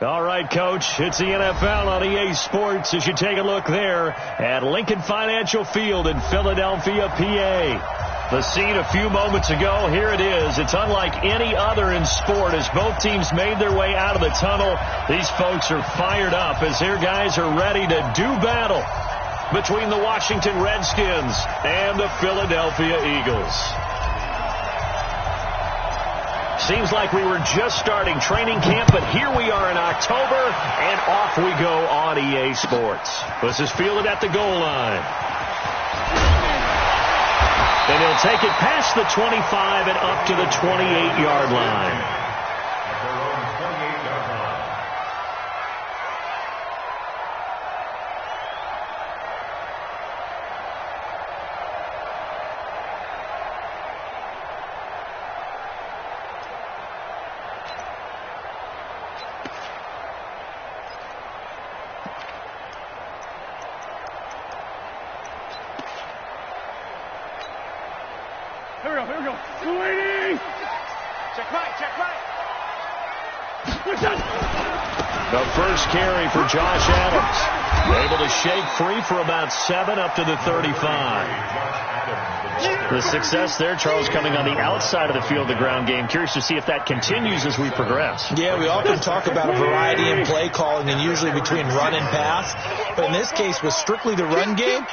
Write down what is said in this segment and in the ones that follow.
All right, Coach, it's the NFL on EA Sports as you take a look there at Lincoln Financial Field in Philadelphia, PA. The scene a few moments ago, here it is. It's unlike any other in sport as both teams made their way out of the tunnel. These folks are fired up as their guys are ready to do battle between the Washington Redskins and the Philadelphia Eagles. Seems like we were just starting training camp, but here we are in October, and off we go on EA Sports. This is fielded at the goal line. And he'll take it past the 25 and up to the 28-yard line. Here we go. Swinging. Check right. The first carry for Josh Adams. Able to shake free for about 7 up to the 35. The success there, Charles, coming on the outside of the field, the ground game. Curious to see if that continues as we progress. Yeah, we often talk about a variety in play calling and usually between run and pass. But in this case, with strictly the run game,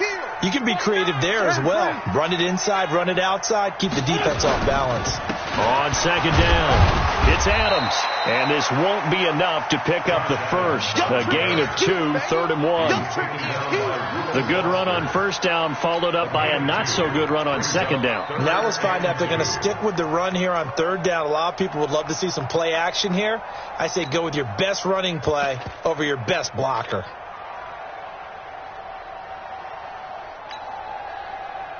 you can be creative there as well. Run it inside, run it outside, keep the defense off balance. On second down, it's Adams. And this won't be enough to pick up the first. A gain of 2, 3rd and 1. The good run on first down followed up by a not-so-good run on second down. Now let's find out if they're going to stick with the run here on 3rd down. A lot of people would love to see some play action here. I say go with your best running play over your best blocker.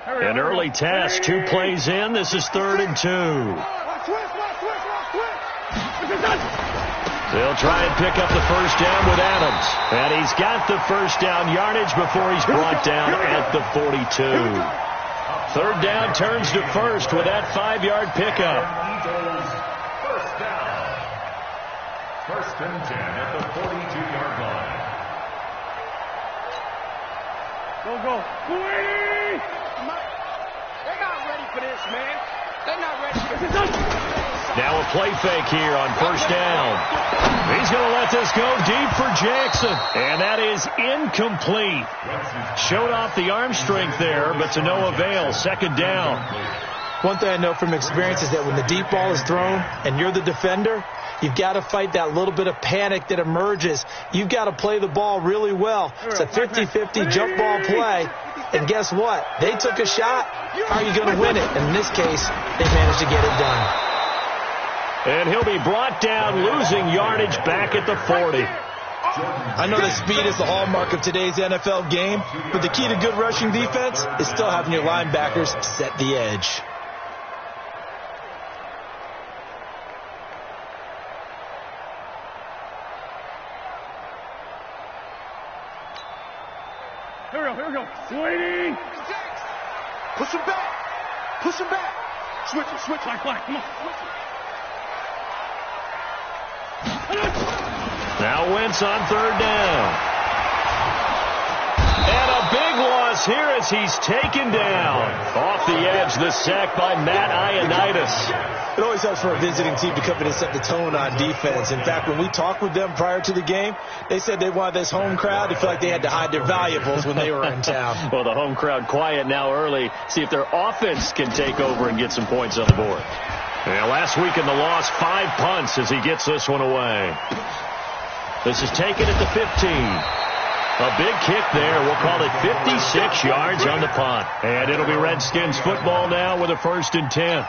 An early test, 2 plays in. This is 3rd and 2. They'll try and pick up the first down with Adams. And he's got the first down yardage before he's brought down at the 42. 3rd down turns to first with that 5-yard pickup. First down. 1st and 10 at the 42-yard line. Go. They're not ready for this, man. They're not ready for this. Now a play fake here on first down. He's going to let this go deep for Jackson. And that is incomplete. Showed off the arm strength there, but to no avail. 2nd down. One thing I know from experience is that when the deep ball is thrown and you're the defender, you've got to fight that little bit of panic that emerges. You've got to play the ball really well. It's a 50-50 jump ball play. And guess what? They took a shot. How are you going to win it? And in this case, they managed to get it done. And he'll be brought down, losing yardage back at the 40. I know that speed is the hallmark of today's NFL game, but the key to good rushing defense is still having your linebackers set the edge. Here we go. Swinging. Push him back. Switch like black. Come on. Now Wentz on 3rd down. And a big loss here as he's taken down. Off the edge, the sack by Matt Ioannidis. It always helps for a visiting team to come in and set the tone on defense. In fact, when we talked with them prior to the game, they said they wanted this home crowd to feel like they had to hide their valuables when they were in town. Well, the home crowd quiet now early. See if their offense can take over and get some points on the board. Yeah, last week in the loss, 5 punts as he gets this one away. This is taken at the 15. A big kick there. We'll call it 56 yards on the punt. And it'll be Redskins football now with a 1st and 10.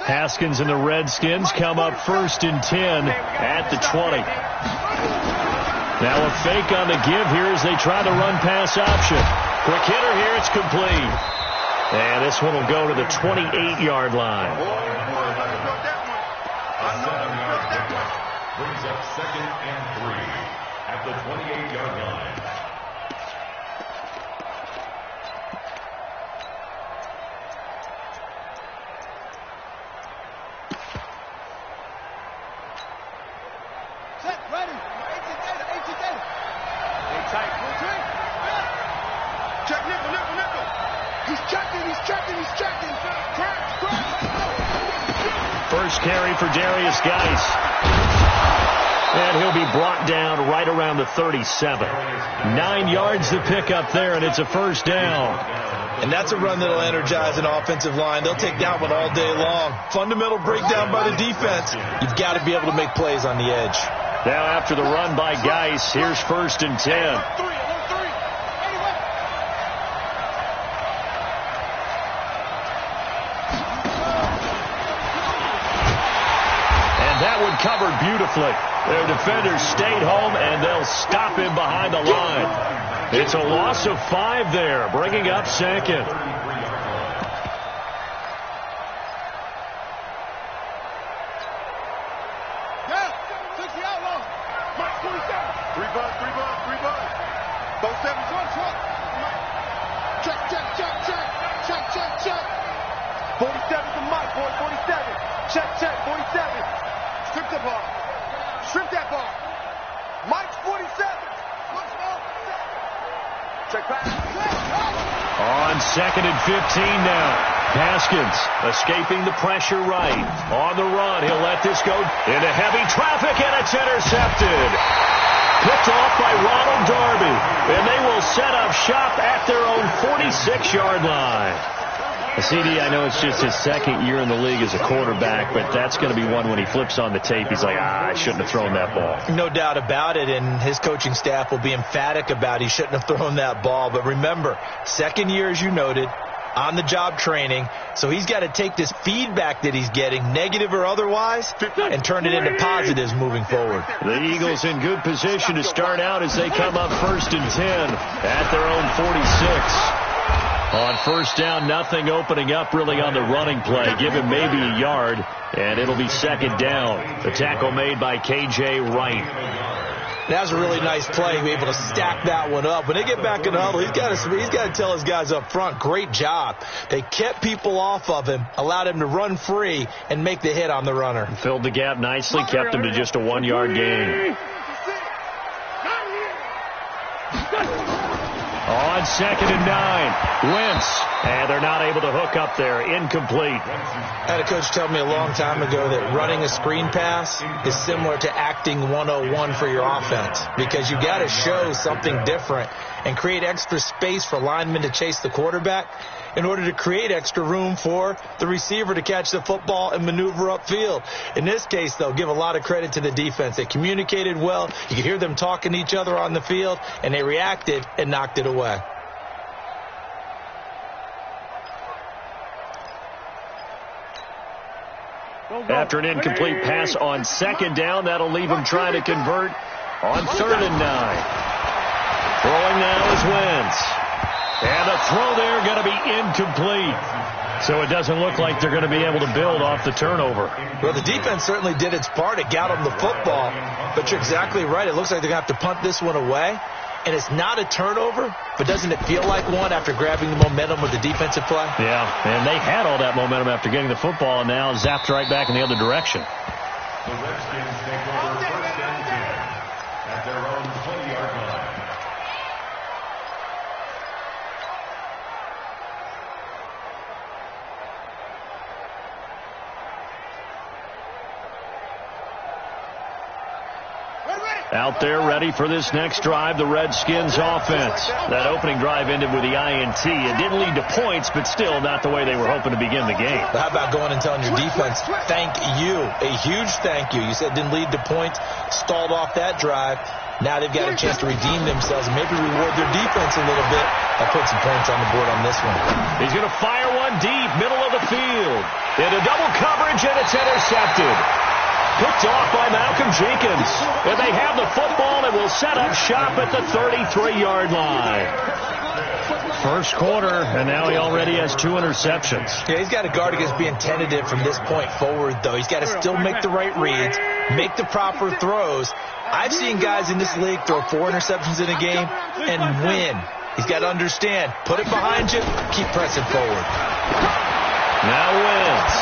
Haskins and the Redskins come up 1st and 10 at the 20. Now a fake on the give here as they try to run pass option. Quick hitter here, it's complete. And this one will go to the 28-yard line. Brings up 2nd and 3 at the 28-yard line. Set, ready. 18 data. Stay tight. Check nickel. He's checking. First carry for Darius Geis. And he'll be brought down right around the 37. 9 yards to pick up there, and it's a first down. And that's a run that'll energize an offensive line. They'll take that one all day long. Fundamental breakdown by the defense. You've got to be able to make plays on the edge. Now after the run by Geis, here's 1st and 10. That one covered beautifully. Their defenders stayed home, and they'll stop him behind the line. It's a loss of 5 there, bringing up 2nd. Check. 47 to Mike, boy, 47. Check, 47. Strip that ball. Mike's 47. Check pass. On 2nd and 15 now. Haskins escaping the pressure right. On the run, he'll let this go into heavy traffic, and it's intercepted. Picked off by Ronald Darby, and they will set up shop at their own 46-yard line. CD, I know it's just his 2nd year in the league as a quarterback, but that's going to be one when he flips on the tape, he's like, I shouldn't have thrown that ball. No doubt about it, and his coaching staff will be emphatic about he shouldn't have thrown that ball. But remember, 2nd year, as you noted, on-the-job training, so he's got to take this feedback that he's getting, negative or otherwise, and turn it into positives moving forward. The Eagles in good position to start out as they come up 1st and 10 at their own 46. On first down, nothing opening up really on the running play. Give him maybe a yard, and it'll be 2nd down. The tackle made by K.J. Wright. That was a really nice play, be able to stack that one up. When they get back in the huddle, he's got to tell his guys up front, great job. They kept people off of him, allowed him to run free, and make the hit on the runner. Filled the gap nicely, kept him to just a 1-yard gain. On 2nd and 9, Wentz, and they're not able to hook up there. Incomplete. I had a coach tell me a long time ago that running a screen pass is similar to acting 101 for your offense, because you got to show something different and create extra space for linemen to chase the quarterback in order to create extra room for the receiver to catch the football and maneuver upfield. In this case, they'll give a lot of credit to the defense. They communicated well. You could hear them talking to each other on the field, and they reacted and knocked it away. After an incomplete pass on 2nd down, that'll leave him trying to convert on 3rd and 9. Throwing now is Wentz. And the throw there going to be incomplete. So it doesn't look like they're going to be able to build off the turnover. Well, the defense certainly did its part. It got them the football. But you're exactly right. It looks like they're going to have to punt this one away. And it's not a turnover, but doesn't it feel like one after grabbing the momentum with the defensive play? Yeah, and they had all that momentum after getting the football, and now zapped right back in the other direction. The Redskins take over 1st and 10 at their own 20-yard line. Out there ready for this next drive, the Redskins offense. That opening drive ended with the INT. It didn't lead to points, but still not the way they were hoping to begin the game. How about going and telling your defense, thank you, a huge thank you. You said it didn't lead to points, stalled off that drive. Now they've got a chance to redeem themselves and maybe reward their defense a little bit by putting some points on the board on this one. He's going to fire one deep, middle of the field. Into double coverage, and it's intercepted. Picked off by Malcolm Jenkins. And they have the football and will set up shop at the 33-yard line. First quarter, and now he already has 2 interceptions. Yeah, he's got to guard against being tentative from this point forward, though. He's got to still make the right reads, make the proper throws. I've seen guys in this league throw 4 interceptions in a game and win. He's got to understand, put it behind you, keep pressing forward. Now wins.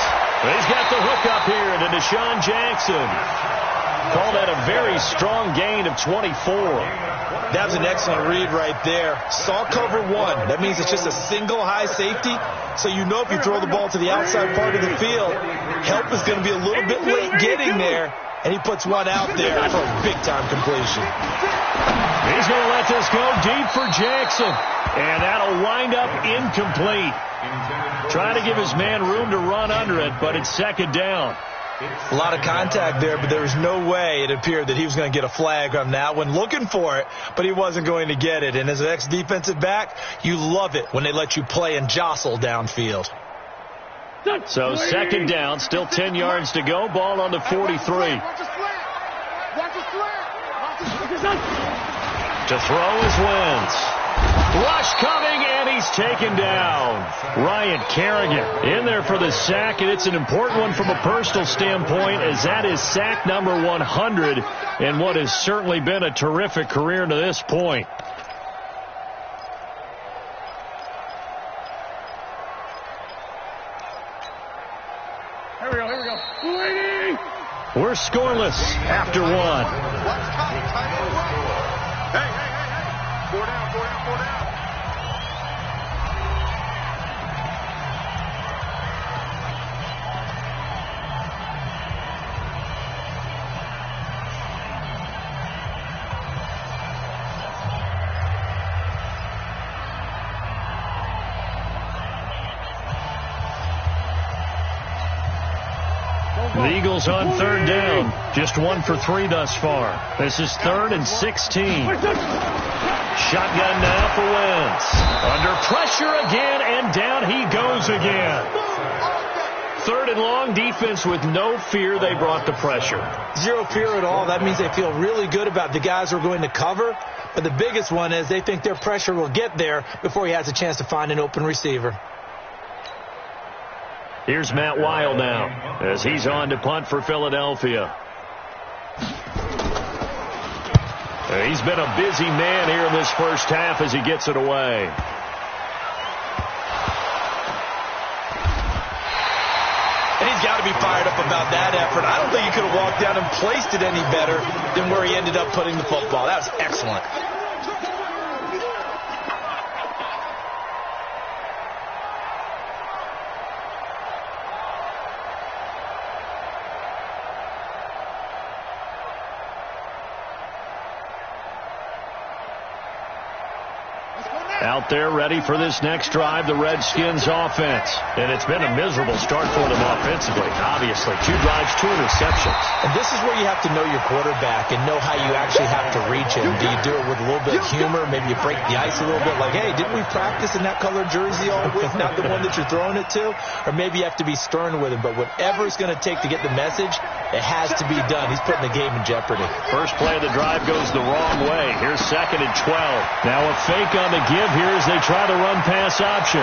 He's got the hook up here to Deshaun Jackson. Call that a very strong gain of 24. That was an excellent read right there. Saw cover 1. That means it's just a single high safety. So you know if you throw the ball to the outside part of the field, help is going to be a little bit late getting there. And he puts one out there for a big-time completion. He's going to let this go deep for Jackson. And that'll wind up incomplete. Trying to give his man room to run under it, but it's second down. A lot of contact there, but there was no way it appeared that he was going to get a flag on that one. Looking for it, but he wasn't going to get it. And as an ex-defensive back, you love it when they let you play and jostle downfield. So second down, still 10 yards to go. Ball on the 43. To throw is Wentz. Rush coming, and he's taken down. Ryan Kerrigan in there for the sack, and it's an important one from a personal standpoint, as that is sack number 100 in what has certainly been a terrific career to this point. Here we go. We're scoreless after 1. Hey. 4 down. The Eagles on third down. Just 1 for 3 thus far. This is 3rd and 16. Shotgun now for Wentz. Under pressure again, and down he goes again. 3rd and long, defense with no fear. They brought the pressure. Zero fear at all. That means they feel really good about the guys who are going to cover. But the biggest one is they think their pressure will get there before he has a chance to find an open receiver. Here's Matt Weil now as he's on to punt for Philadelphia. He's been a busy man here in this first half as he gets it away. And he's got to be fired up about that effort. I don't think he could have walked down and placed it any better than where he ended up putting the football. That was excellent. Out there ready for this next drive, the Redskins offense. And it's been a miserable start for them offensively. Obviously, 2 drives, 2 interceptions. And this is where you have to know your quarterback and know how you actually have to reach him. Do you do it with a little bit of humor? Maybe you break the ice a little bit like, hey, didn't we practice in that colored jersey all week, not the one that you're throwing it to? Or maybe you have to be stern with him. But whatever it's going to take to get the message, it has to be done. He's putting the game in jeopardy. First play of the drive goes the wrong way. Here's 2nd and 12. Now a fake on the give here as they try the run-pass option.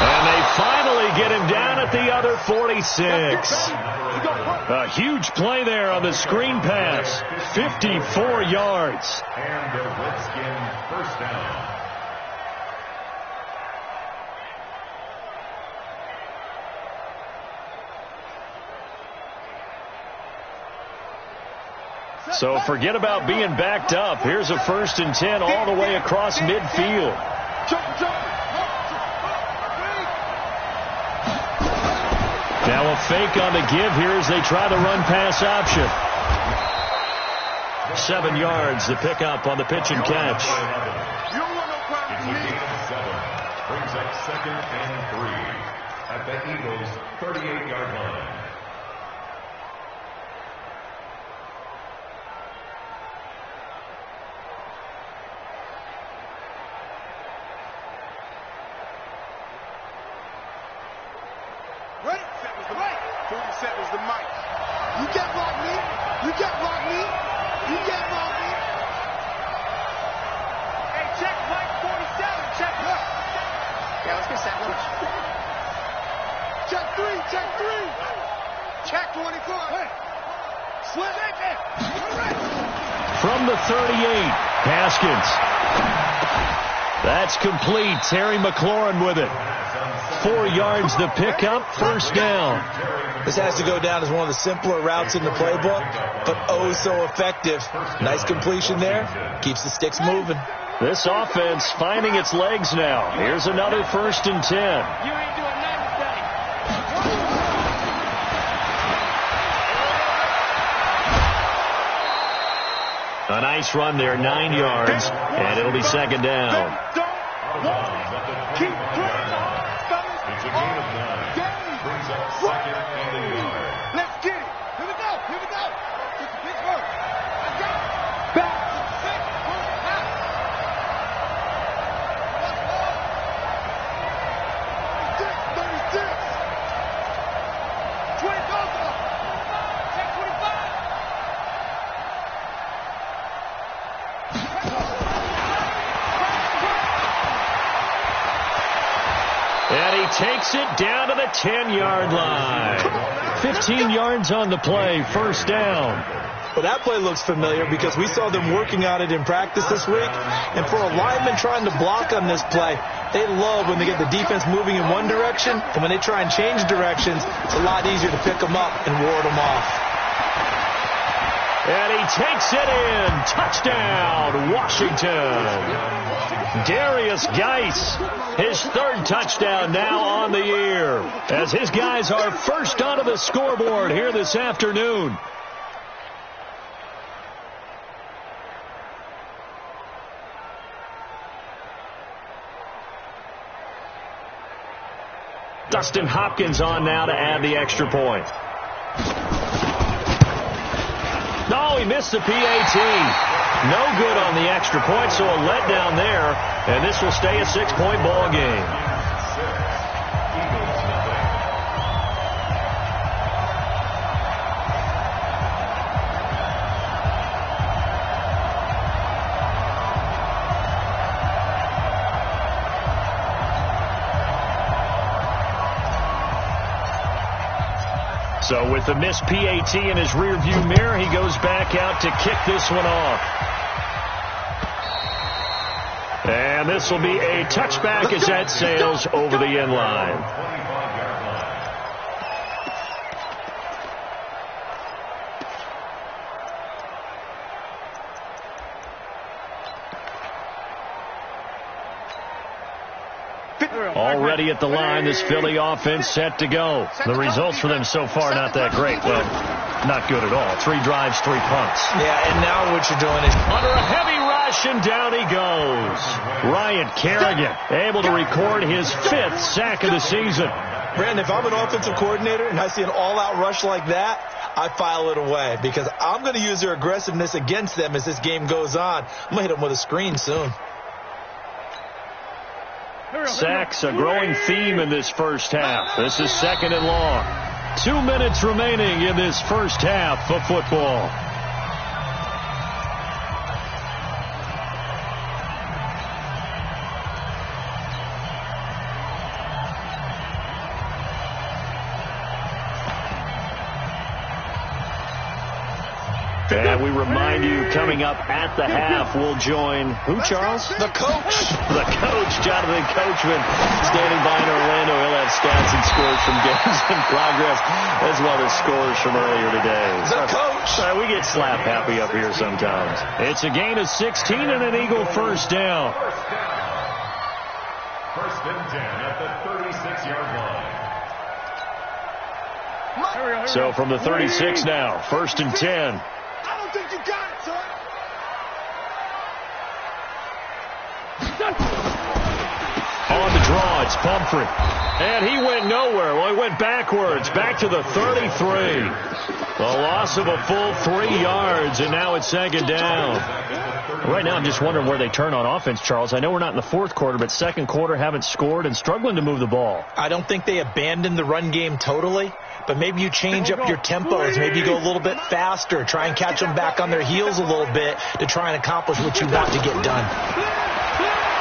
And they finally get him down at the other 46. A huge play there on the screen pass. 54 yards. And the Redskins first down. So forget about being backed up. Here's a 1st and 10 all the way across midfield. Now a fake on the give here as they try the run-pass option. 7 yards to pick up on the pitch and catch. Brings up 2nd and 3 at the Eagles' 38-yard line. The mic. You can't block me. You can't block me. You can't block me. Check 3. Check 24. Hey. Slip it there. From the 38, Haskins. That's complete. Terry McLaurin with it. 4 yards the pickup, first down. This has to go down as one of the simpler routes in the playbook, but oh so effective. Nice completion there. Keeps the sticks moving. This offense finding its legs now. Here's another 1st and 10. You ain't doing nothing today. A nice run there, 9 yards, and it'll be 2nd down. Keep playing hard. It's a gain of 9. Brings up 2nd and a yard. Let's get it. Here we go. Here we go. Big work. Let's go. Back. 36. 20 goals off. Check 25. And he takes it down to the 10-yard line. 15 yards on the play, first down. Well, that play looks familiar because we saw them working on it in practice this week. And for a lineman trying to block on this play, they love when they get the defense moving in one direction. And when they try and change directions, it's a lot easier to pick them up and ward them off. And he takes it in. Touchdown, Washington. Darius Geis, his 3rd touchdown now on the year, as his guys are first onto the scoreboard here this afternoon. Dustin Hopkins on now to add the extra point. No, he missed the PAT. No good on the extra point, so a letdown there, and this will stay a 6-point ball game. So with the missed PAT in his rearview mirror, he goes back out to kick this one off. And this will be a touchback as that sails over the end line. Already at the line, this Philly offense set to go. The results for them so far not that great. Well, not good at all. 3 drives, 3 punts. Yeah, and now what you're doing is under a heavy rush, and down he goes. Ryan Kerrigan able to record his 5th sack of the season. Brandon, if I'm an offensive coordinator and I see an all-out rush like that, I file it away because I'm going to use their aggressiveness against them as this game goes on. I'm going to hit them with a screen soon. Sacks, a growing theme in this first half. This is 2nd and long. 2 minutes remaining in this first half of football. And we remind you, coming up at the half, we'll join who, Charles? The coach. The coach, Jonathan Coachman, standing by in Orlando. He'll have stats and scores from games in progress, as well as scores from earlier today. The coach. We get slap happy up here sometimes. It's a gain of 16 and an Eagle first down. First and 10 at the 36-yard line. So from the 36 now, 1st and 10. I don't think you got it, son. On the draw, it's Pumphrey. And he went nowhere. Well, he went backwards, back to the 33. The loss of a full 3 yards, and now it's 2nd down. Right now, I'm just wondering where they turn on offense, Charles. I know we're not in the 4th quarter, but 2nd quarter haven't scored and struggling to move the ball. I don't think they abandoned the run game totally, but maybe you change up your tempos. Maybe you go a little bit faster, try and catch them back on their heels a little bit to try and accomplish what you want to get done.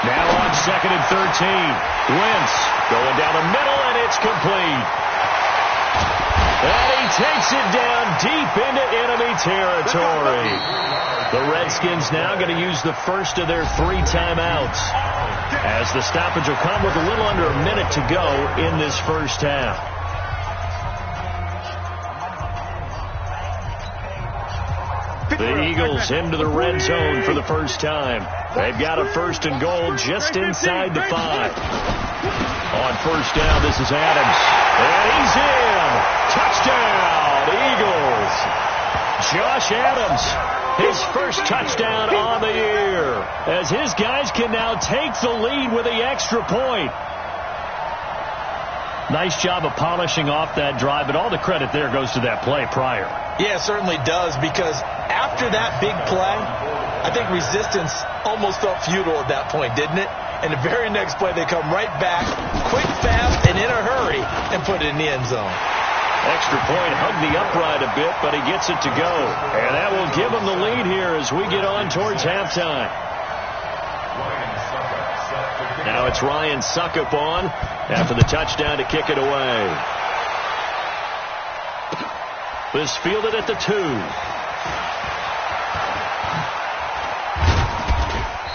Now on 2nd and 13. Wentz going down the middle, and it's complete. And he takes it down deep into enemy territory. The Redskins now going to use the first of their 3 timeouts, as the stoppage will come with a little under a minute to go in this first half. The Eagles into the red zone for the first time. They've got a 1st and goal just inside the 5. On first down, this is Adams. And he's in. Touchdown, Eagles. Josh Adams, his first touchdown on the year, as his guys can now take the lead with the extra point. Nice job of polishing off that drive, but all the credit there goes to that play prior. Yeah, it certainly does, because after that big play, I think resistance almost felt futile at that point, didn't it? And the very next play, they come right back, quick, fast, and in a hurry, and put it in the end zone. Extra point, hugged the upright a bit, but he gets it to go. And that will give him the lead here as we get on towards halftime. Now it's Ryan Suckup on after the touchdown to kick it away. This fielded at the 2.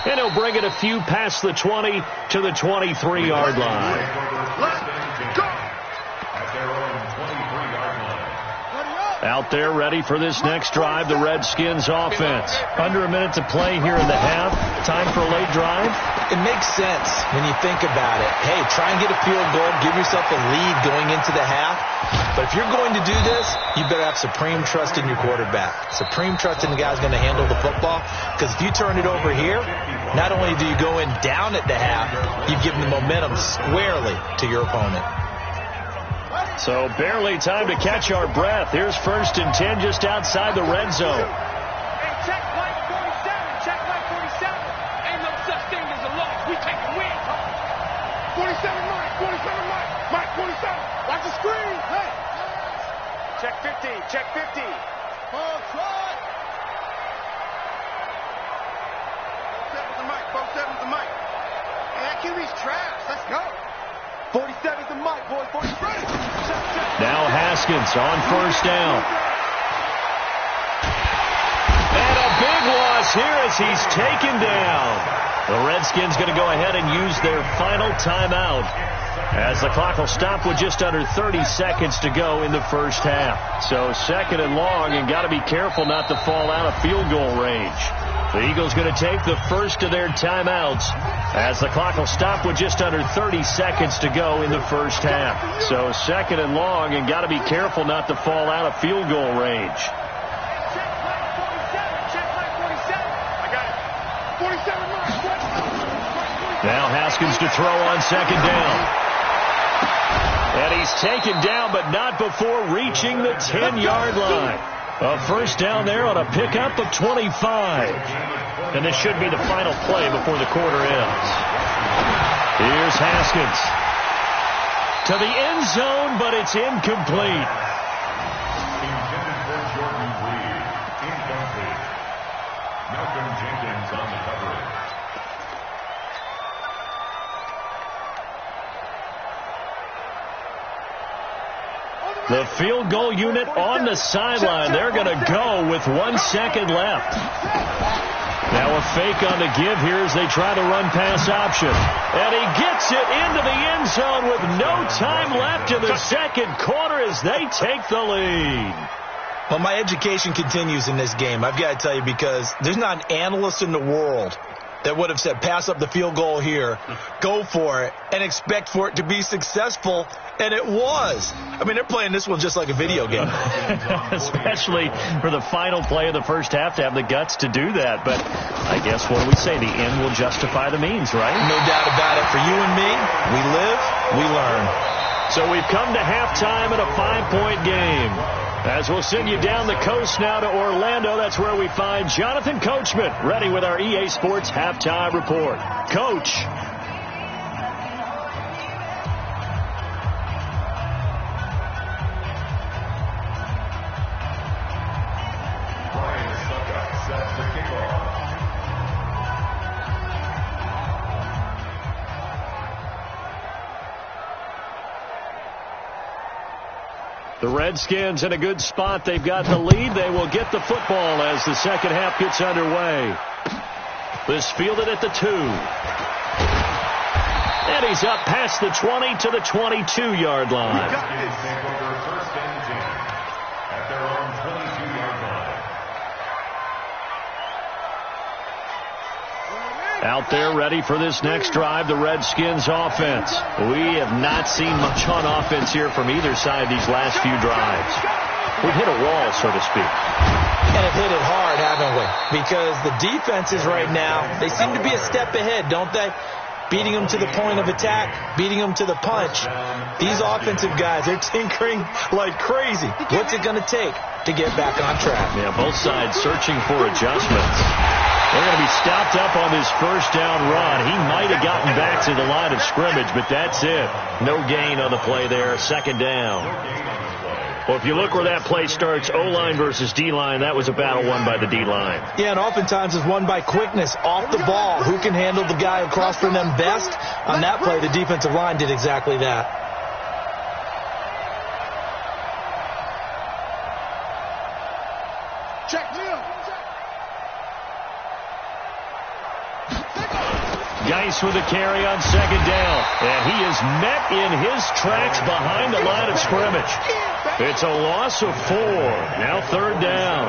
And he'll bring it a few past the 20 to the 23-yard line. Out there ready for this next drive, the Redskins offense. Under a minute to play here in the half. Time for a late drive. It makes sense when you think about it. Hey, try and get a field goal, give yourself a lead going into the half. But if you're going to do this, you better have supreme trust in your quarterback. Supreme trust in the guy who's going to handle the football. Because if you turn it over here, not only do you go in down at the half, you've given the momentum squarely to your opponent. So barely time to catch our breath. Here's 1st and 10 just outside the red zone. Hey, check Mike 47. Check Mike 47. Ain't no such thing as a loss. We take a win. 47 Mike. 47 Mike. Mike 47. Watch the screen. Hey. Check 50. Check 50. Oh, try. 47's the Mike. 47's the Mike. Hey, that QB's trash. Let's go. 47's the Mike, boys. 47. Now Haskins on first down. And a big loss here as he's taken down. The Redskins going to go ahead and use their final timeout, as the clock will stop with just under 30 seconds to go in the first half. So 2nd and long, and got to be careful not to fall out of field goal range. The Eagles going to take the first of their timeouts, as the clock will stop with just under 30 seconds to go in the first half. So 2nd and long, and got to be careful not to fall out of field goal range. Now Haskins to throw on 2nd down. And he's taken down, but not before reaching the 10-yard line. A first down there on a pickup of 25. And this should be the final play before the quarter ends. Here's Haskins to the end zone, but it's incomplete. Intended for Jordan Reed. Incomplete. Malcolm Jenkins on the coverage. The field goal unit on the sideline. They're going to go with 1 second left. Now a fake on the give here as they try the run pass option. And he gets it into the end zone with no time left in the second quarter as they take the lead. Well, my education continues in this game, I've got to tell you, because there's not an analyst in the world that would have said pass up the field goal here, go for it, and expect for it to be successful. And it was. I mean, they're playing this one just like a video game. Especially for the final play of the first half to have the guts to do that. But I guess what do we say? The end will justify the means, right? No doubt about it. For you and me, we live, we learn. So we've come to halftime in a 5-point game. As we'll send you down the coast now to Orlando, that's where we find Jonathan Coachman ready with our EA Sports Halftime Report. Coach. The Redskins in a good spot. They've got the lead. They will get the football as the second half gets underway. This fielded at the 2. And he's up past the 20 to the 22-yard line. Out there ready for this next drive, the Redskins offense. We have not seen much on offense here from either side these last few drives. We've hit a wall, so to speak. And have hit it hard, haven't we? Because the defenses right now, they seem to be a step ahead, don't they? Beating them to the point of attack, beating them to the punch. These offensive guys, they're tinkering like crazy. What's it going to take to get back on track? Yeah, both sides searching for adjustments. They're going to be stopped up on this first down run. He might have gotten back to the line of scrimmage, but that's it. No gain on the play there. Second down. Well, if you look where that play starts, O-line versus D-line, that was a battle won by the D-line. Yeah, and oftentimes it's won by quickness off the ball. Who can handle the guy across from them best? On that play, the defensive line did exactly that. Geis with a carry on second down. And he is met in his tracks behind the line of scrimmage. It's a loss of 4. Now third down.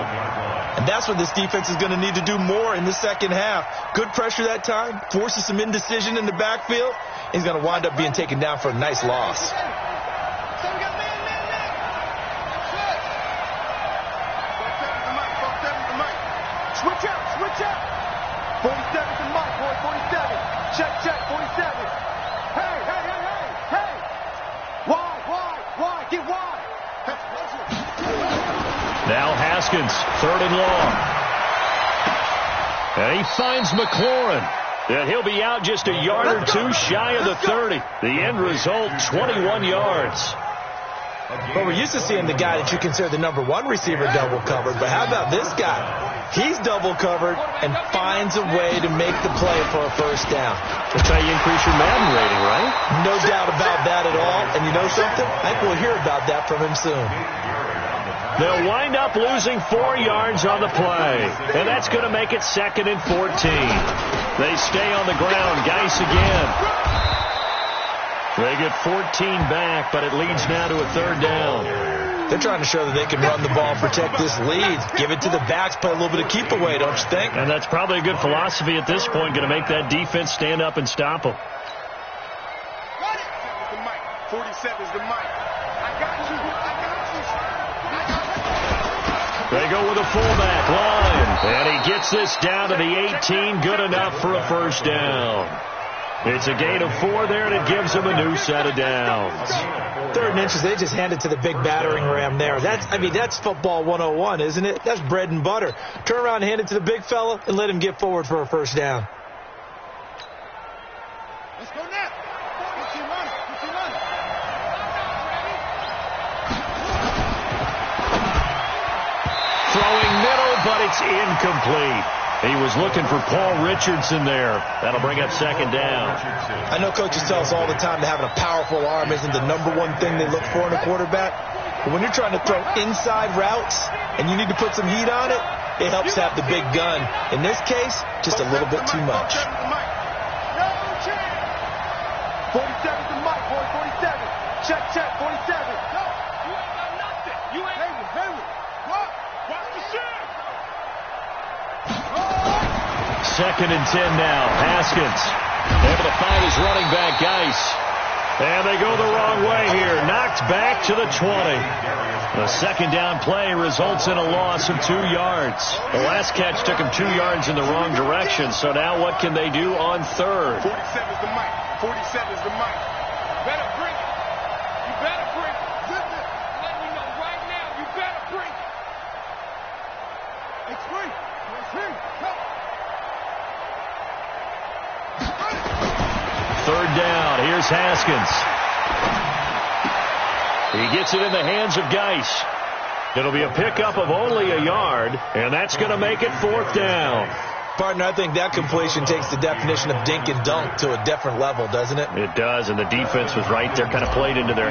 And that's what this defense is going to need to do more in the second half. Good pressure that time. Forces some indecision in the backfield. He's going to wind up being taken down for a nice loss. Switch out. 47's the mic, boy, 47. Check, 47. Hey. Why? Get wide. Now Haskins, third and long. And he finds McLaurin. And he'll be out just a yard or two shy of the 30. The end result, 21 yards. Well, we're used to seeing the guy that you consider the number 1 receiver double covered. But how about this guy? He's double covered and finds a way to make the play for a first down. That's how you increase your Madden rating, right? No doubt about that at all. And you know something? I think we'll hear about that from him soon. They'll wind up losing 4 yards on the play. And that's going to make it 2nd and 14. They stay on the ground. Geis again. They get 14 back, but it leads now to a third down. They're trying to show that they can run the ball and protect this lead. Give it to the backs, play a little bit of keep away, don't you think? And that's probably a good philosophy at this point, going to make that defense stand up and stop them. 47's the mic. I got you. They go with a fullback line. And he gets this down to the 18. Good enough for a first down. It's a gain of 4 there, and it gives them a new set of downs. 3rd and inches, they just hand it to the big battering ram there. That's football 101, isn't it? That's bread and butter. Turn around and hand it to the big fella and let him get forward for a first down. Let's go now. Throwing middle, but it's incomplete. He was looking for Paul Richardson there. That'll bring up second down. I know coaches tell us all the time that having a powerful arm isn't the number 1 thing they look for in a quarterback. But when you're trying to throw inside routes and you need to put some heat on it, it helps have the big gun. In this case, just a little bit too much. 47's the mic, boy, 47. Check, 47. No, you ain't got nothing. You ain't. Henry. What? Watch the shit. 2nd and 10 now. Haskins able to find his running back, Geis. And they go the wrong way here. Knocked back to the 20. The second down play results in a loss of 2 yards. The last catch took him 2 yards in the wrong direction. So now what can they do on third? 47's the mic. 47's the mic. Better bring it. You better bring it. Let me know right now. You better bring it. It's free. It's free. Third down. Here's Haskins. He gets it in the hands of Geis. It'll be a pickup of only a yard, and that's going to make it 4th down. Partner, I think that completion takes the definition of dink and dunk to a different level, doesn't it? It does, and the defense was right there, kind of played into their